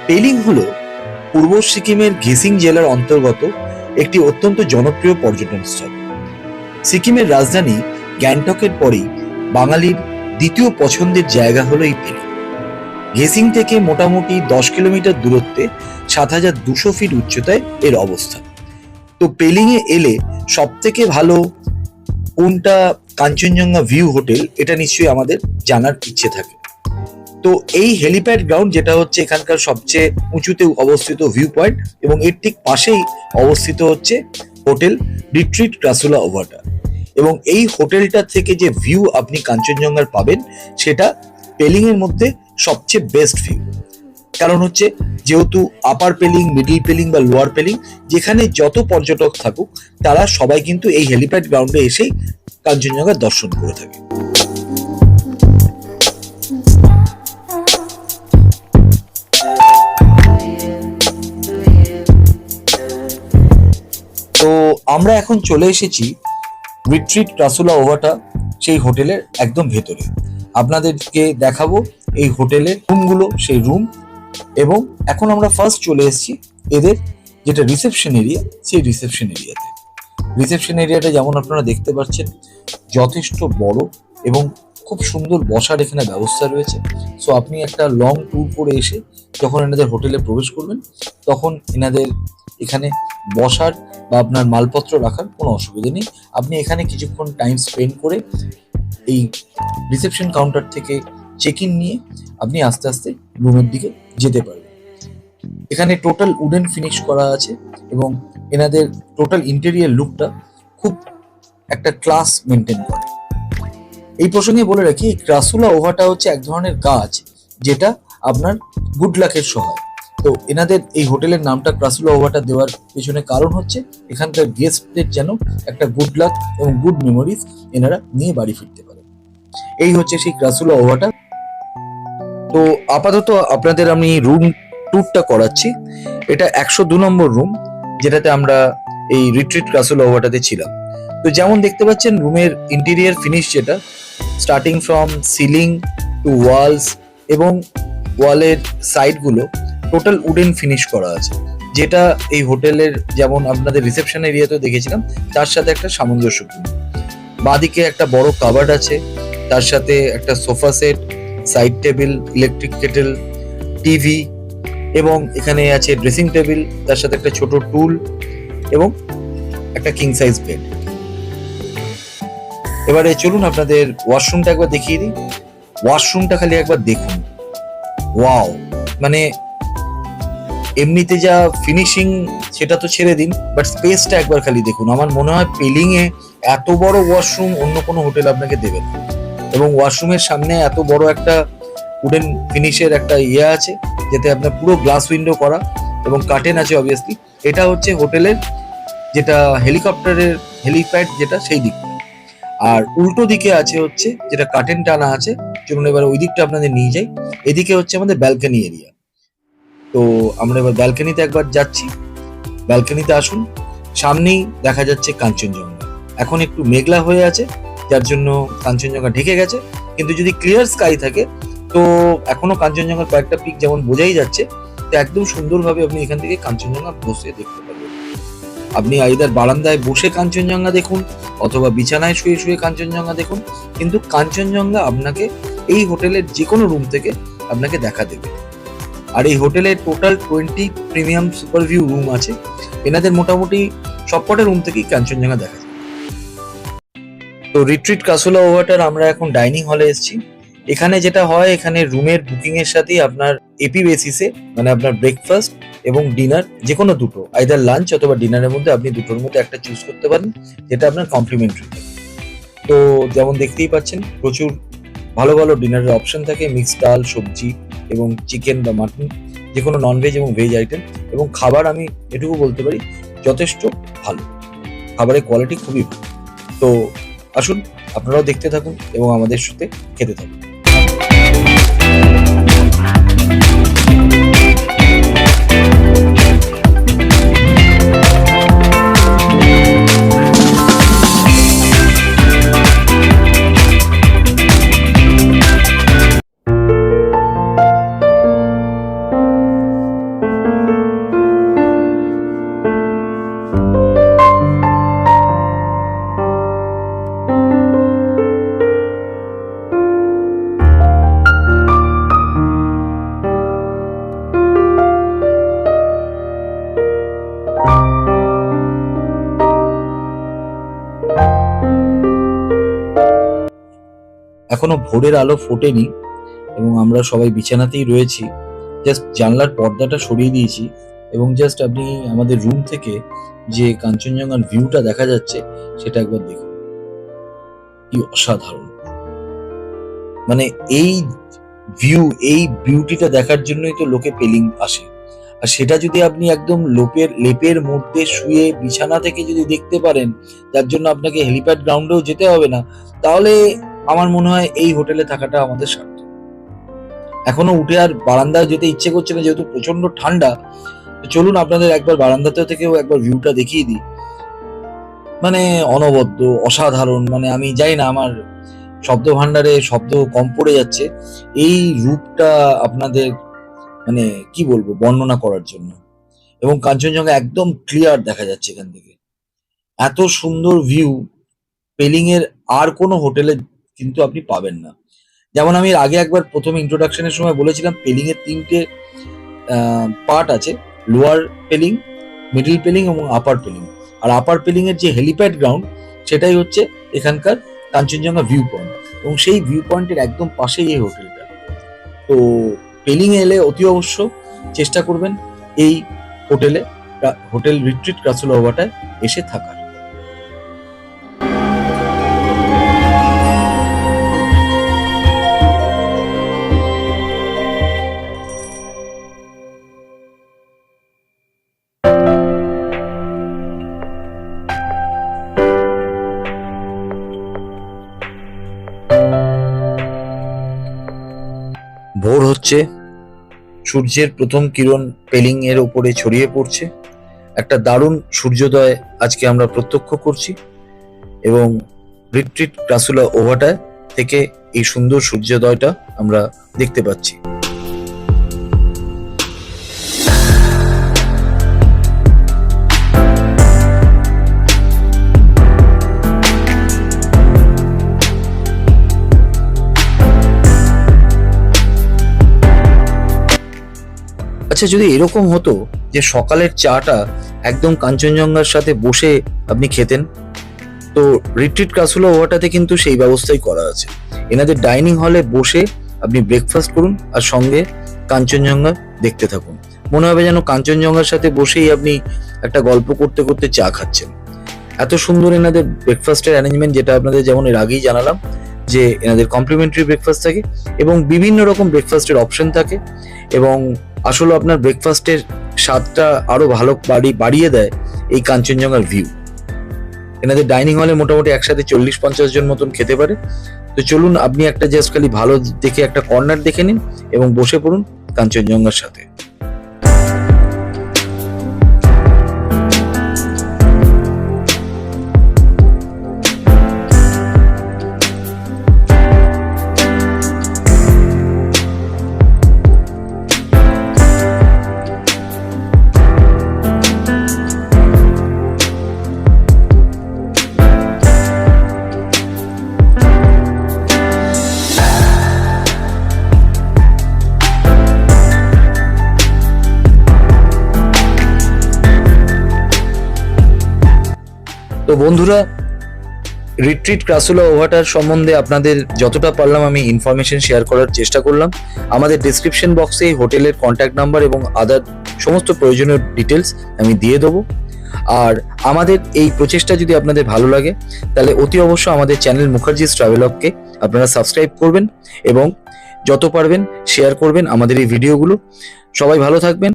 পেলিং হল পূর্ব সিকিমের ঘেসিং জেলার অন্তর্গত একটি অত্যন্ত জনপ্রিয় পর্যটন স্থল। সিকিমের রাজধানী গ্যাংটকের পরেই বাঙালির দ্বিতীয় পছন্দের জায়গা হলো এই পেলিং। ঘেসিং থেকে মোটামুটি 10 কিলোমিটার দূরত্বে 7,200 ফিট উচ্চতায় এর অবস্থান। তো পেলিংয়ে এলে সব থেকে ভালো কোনটা কাঞ্চনজঙ্ঘা ভিউ হোটেল, এটা নিশ্চয়ই আমাদের জানার ইচ্ছে থাকে। তো এই হেলিপ্যাড গ্রাউন্ড, যেটা হচ্ছে এখানকার সবচেয়ে উঁচুতে অবস্থিত ভিউ পয়েন্ট, এবং এর ঠিক পাশেই অবস্থিত হচ্ছে হোটেল রিট্রিট ক্রাসুলা ওভাটা। এবং এই হোটেলটা থেকে যে ভিউ আপনি কাঞ্চনজঙ্ঘার পাবেন, সেটা পেলিং এর মধ্যে সবচেয়ে বেস্ট ভিউ। কারণ হচ্ছে যেহেতু আপার পেলিং, মিডল পেলিং বা লোয়ার পেলিং, যেখানে যত পর্যটক থাকুক তারা সবাই কিন্তু এই হেলিপ্যাড গ্রাউন্ডে এসেই কাঞ্চনজঙ্ঘার দর্শন করে থাকে। তো আমরা এখন চলে এসেছি রিট্রিট ক্রাসুলা ওভাটা, সেই হোটেলের একদম ভেতরে। আপনাদেরকে দেখাবো এই হোটেলের রুমগুলো, সেই রুম। এবং এখন আমরা ফার্স্ট চলে এসেছি এদের যেটা রিসেপশন এরিয়া, সেই রিসেপশন এরিয়াতে। রিসেপশন এরিয়াটা যেমন আপনারা দেখতে পাচ্ছেন, যথেষ্ট বড় এবং খুব সুন্দর বসার এখানে ব্যবস্থা রয়েছে। সো আপনি একটা লং ট্যুর করে এসে যখন এনাদের হোটেলে প্রবেশ করবেন, তখন এনাদের এখানে বসার বা আপনার মালপত্র রাখার কোনো অসুবিধা নেই। আপনি এখানে কিছুক্ষণ টাইম স্পেন্ড করে এই রিসেপশন কাউন্টার থেকে চেক ইন নিয়ে আপনি আস্তে আস্তে রুমের দিকে যেতে পারবেন। এখানে টোটাল উডেন ফিনিশ করা আছে এবং এনাদের টোটাল ইন্টেরিয়ার লুকটা খুব একটা ক্লাস মেনটেন করে। এই প্রসঙ্গে বলে রাখি, এই ক্রাসুলা ওভাটা হচ্ছে এক ধরনের গাছ যেটা আপনার গুড লাকের সহায়। তো এনাদের এই হোটেলের নামটা ক্রাসুলা ওভাটা দেওয়ার পেছনে কারণ হচ্ছে এখানকার গেস্টদের যেন একটা গুড লাক এবং গুড মেমোরিজ এনারা নিয়ে বাড়ি ফিরতে পারে। এই হচ্ছে সেই ক্রাসুলা ওভাটা। তো আপাতত আপনাদের আমি রুম ট্যুরটা করাচ্ছি। এটা 102 নম্বর রুম, যেটাতে আমরা এই রিট্রিট ক্রাসুলা ওভাটাতে ছিলাম। তো যেমন দেখতে পাচ্ছেন, রুমের ইন্টেরিয়ার ফিনিশ যেটা starting from ceiling to walls এবং ওয়ালের সাইডগুলো টোটাল উডেন ফিনিশ করা আছে, যেটা এই হোটেলের যেমন আপনাদের রিসেপশন এরিয়াতেও দেখেছিলাম তার সাথে একটা সামঞ্জস্যপূর্ণ। বাঁদিকে একটা বড় কাবার্ড আছে, তার সাথে একটা sofa set, side table, electric kettle, TV, এবং এখানে আছে ড্রেসিং টেবিল, তার সাথে একটা ছোট টুল এবং একটা কিং সাইজ বেড। এবারে চলুন আপনাদের ওয়াশরুমটা একবার দেখিয়ে দিই। ওয়াশরুমটা খালি একবার দেখুন, ওয়াও! মানে এমনিতে যা ফিনিশিং সেটা তো ছেড়ে দিন, বাট স্পেসটা একবার খালি দেখুন। আমার মনে হয় পেলিং এ এত বড় ওয়াশরুম অন্য কোনো হোটেল আপনাকে দেবে না। এবং ওয়াশরুমের সামনে এত বড় একটা উডেন ফিনিশের একটা ইয়ে আছে, যেতে আপনার পুরো গ্লাস উইন্ডো করা এবং কার্টেন আছে অবভিয়াসলি। এটা হচ্ছে হোটেলের যেটা হেলিকপ্টারের হেলিপ্যাড, যেটা সেই দিকটা। আর উল্টো দিকে আছে হচ্ছে যেটা কার্টেন টানা আছে। চলুন এবার ওই দিকটা আপনাদের নিয়ে যাই। এদিকে হচ্ছে আমাদের ব্যালকনি এরিয়া। তো আমরা এবার ব্যালকনিতে একবার যাচ্ছি। ব্যালকনিতে আসুন, সামনেই দেখা যাচ্ছে কাঞ্চনজঙ্ঘা। এখন একটু মেঘলা হয়ে আছে, যার জন্য কাঞ্চনজঙ্ঘা ঢেকে গেছে, কিন্তু যদি ক্লিয়ার স্কাই থাকে তো এখনো কাঞ্চনজঙ্ঘার কয়েকটা পিক যেমন বোঝাই যাচ্ছে। তো একদম সুন্দরভাবে আপনি এখান থেকে কাঞ্চনজঙ্ঘা বসে দেখতে পারবেন। আপনি আইদার বারান্দায় বসে কাঞ্চনজঙ্ঘা দেখুন অথবা বিছানায় শুয়ে শুয়ে কাঞ্চনজঙ্ঘা দেখুন, কিন্তু কাঞ্চনজঙ্ঘা আপনাকে এই হোটেলের যে কোনো রুম থেকে আপনাকে দেখা দেবে। আর এই হোটেলে total 20 premium super view room আছে। এনাদের মোটামুটি সবকটা রুম থেকেই কাঞ্চনজঙ্ঘা দেখা যায়। তো রিট্রিট ক্রাসুলা ওভাটার আমরা এখন ডাইনিং হলে এসেছি। এখানে যেটা হয়, এখানে রুমের বুকিং এর সাথে আপনার এপি বেসিসে, মানে আপনার ব্রেকফাস্ট এবং ডিনার যে কোনো দুটো, আইদার লাঞ্চ অথবা ডিনারের মধ্যে আপনি দুটোর মধ্যে একটা চুজ করতে পারেন, যেটা আপনার কমপ্লিমেন্টারি থাকে। তো যেমন দেখতেই পাচ্ছেন, প্রচুর ভালো ভালো ডিনারের অপশন থাকে, মিক্স ডাল, সবজি এবং চিকেন বা মাটন, যে কোনো ননভেজ এবং ভেজ আইটেম। এবং খাবার আমি এটুকু বলতে পারি যথেষ্ট ভালো, খাবারের কোয়ালিটি খুবই ভালো। তো আসুন আপনারাও দেখতে থাকুন এবং আমাদের সাথে খেতে থাকুন। এখনো ভোরের আলো ফোটেনি এবং আমরা সবাই বিছানাতেই রয়েছি। জাস্ট জানলার পর্দাটা সরিয়ে দিয়েছি এবং জাস্ট আপনি আমাদের রুম থেকে যে কাঞ্চনজঙ্ঘার ভিউটা দেখা যাচ্ছে সেটা একবার দেখুন, কি অসাধারণ। মানে এই ভিউ, এই বিউটিটা দেখার জন্যই তো লোকে পেলিং আসে। আর সেটা যদি আপনি একদম লেপের মধ্যে শুয়ে বিছানা থেকে যদি দেখতে পারেন, যার জন্য আপনাকে হেলিপ্যাড গ্রাউন্ডেও যেতে হবে না, তাহলে আমার মনে হয় এই হোটেলে থাকাটা আমাদের সার্থক। এখনো উঠে আর বারান্দায় যেতে ইচ্ছে করছে না, যেহেতু প্রচন্ড ঠান্ডা। চলুন আপনাদের একবার বারান্দাতে থেকেও একবার ভিউটা দেখিয়ে দিই। মানে অনবদ্য, অসাধারণ। মানে আমি জানি না, আমার শব্দ ভান্ডারে শব্দ কম পড়ে যাচ্ছে এই রূপটা আপনাদের মানে কি বলবো বর্ণনা করার জন্য। এবং কাঞ্চনজঙ্ঘা একদম ক্লিয়ার দেখা যাচ্ছে এখান থেকে। এত সুন্দর ভিউ পেলিং এর আর কোনো হোটেলে কিন্তু আপনি পাবেন না। যেমন আমি এর আগে একবার প্রথম ইন্ট্রোডাকশনের সময় বলেছিলাম, পেলিং এর 3টে পার্ট আছে, লোয়ার পেলিং, মিডল পেলিং এবং আপার পেলিং। আর আপার পেলিং এর যে হেলিপ্যাড গ্রাউন্ড, সেটাই হচ্ছে এখানকার কাঞ্চনজঙ্ঘা ভিউ পয়েন্ট, এবং সেই ভিউ পয়েন্টের একদম পাশেই এই হোটেলটা। তো পেলিং এলে অতি অবশ্য চেষ্টা করবেন এই হোটেল রিট্রিট ক্রাসুলা ওভাটায় এসে থাকার। ভোর হচ্ছে, সূর্যের প্রথম কিরণ পেলিং এর উপরে ছড়িয়ে পড়ছে। একটা দারুণ সূর্যোদয় আজকে আমরা প্রত্যক্ষ করছি এবং রিট্রিট ক্রাসুলা ওভাটায় থেকে এই সুন্দর সূর্যোদয়টা আমরা দেখতে পাচ্ছি। আচ্ছা, যদি এরকম হতো যে সকালের চাটা একদম কাঞ্চনজঙ্ঘার সাথে বসে আপনি খেতেন, তো রিট্রিট ক্রাসুলা ওভাটাতে কিন্তু সেই ব্যবস্থাই করা আছে। এনাদের ডাইনিং হলে বসে আপনি ব্রেকফাস্ট করুন আর সঙ্গে কাঞ্চনজঙ্ঘা দেখতে থাকুন। মনে হবে যেন কাঞ্চনজঙ্ঘার সাথে বসেই আপনি একটা গল্প করতে করতে চা খাচ্ছেন। এত সুন্দর এনাদের ব্রেকফাস্টের অ্যারেঞ্জমেন্ট, যেটা আপনাদের যেমন এর আগেই জানালাম যে এনাদের কমপ্লিমেন্টারি ব্রেকফাস্ট থাকে এবং বিভিন্ন রকম ব্রেকফাস্টের অপশন থাকে, এবং আসলে আপনার ব্রেকফাস্টের স্বাদটা আরো ভালো বাড়িয়ে দেয় এই কাঞ্চনজঙ্ঘার ভিউ। এনাদের ডাইনিং হলে মোটামুটি একসাথে 40-50 জন মতন খেতে পারে। তো চলুন, আপনি একটা জাস্ট খালি ভালো দেখে একটা কর্নার দেখে নিন এবং বসে পড়ুন কাঞ্চনজঙ্ঘার সাথে। তো বন্ধুরা, রিট্রিট ক্রাসুলা ওভাটার সম্বন্ধে আপনাদের যতটা পারলাম আমি ইনফরমেশন শেয়ার করার চেষ্টা করলাম। আমাদের ডিসক্রিপশন বক্সে এই হোটেলের কন্ট্যাক্ট নাম্বার এবং আদার সমস্ত প্রয়োজনীয় ডিটেলস আমি দিয়ে দেবো। আর আমাদের এই প্রচেষ্টা যদি আপনাদের ভালো লাগে, তাহলে অতি অবশ্য আমাদের চ্যানেল মুখার্জিস ট্রাভেলগকে আপনারা সাবস্ক্রাইব করবেন এবং যত পারবেন শেয়ার করবেন আমাদের এই ভিডিওগুলো। সবাই ভালো থাকবেন।